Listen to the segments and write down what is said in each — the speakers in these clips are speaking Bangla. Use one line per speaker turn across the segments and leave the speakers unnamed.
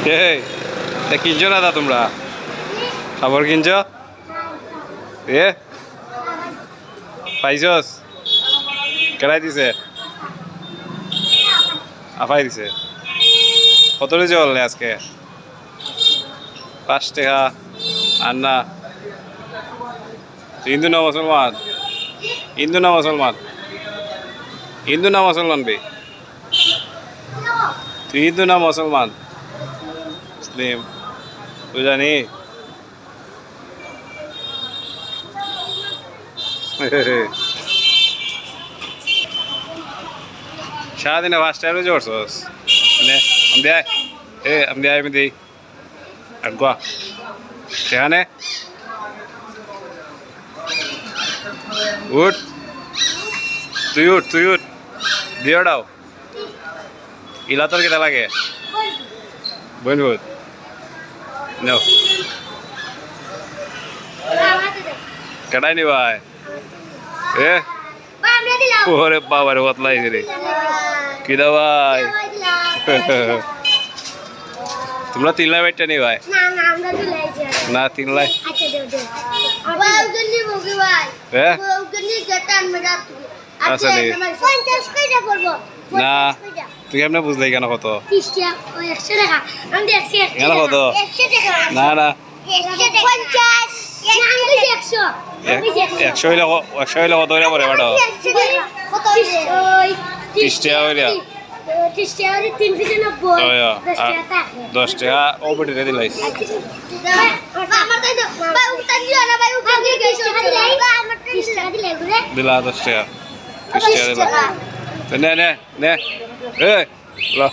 কিনছো না দা তোমরা খাবার কিনছ এ পাইছস কেড়াই দিছে আফাই দিছে কত চল আজকে 5 টাকা আর না হিন্দু না মুসলমান হিন্দু না মুসলমান হিন্দু না মুসলমান বে তুই হিন্দু না মুসলমান মুসলিম তুই জানি সারাদিনে 5 টাকা রোজ করছস আমি দেয় আমি দিই আর গোয়া সেখানে উঠ তুই উঠ দিয়ে দাও ইলা তোর কেটা লাগে বোন বোধ নাও কেটাই নি ভাই এ ওরে বাবার বতলাই রে কি দাও ভাই তোমরা 3 লাই বাইটা নি ভাই না 3 লাই আচ্ছা না তুই কেমনে বুঝলি কেন কত কেন কত না না 100 হইলে কত হইলে পরে বাটো 30 টাকা হইলে 10 টাকা ও বেটে দিলাইস দিলা 10 টাকা 30 টাকা দিলা নে নে নে এ লো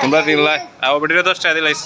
তোমরা 3 লাখ আর ও বেটে 10 টাকা দিলাইস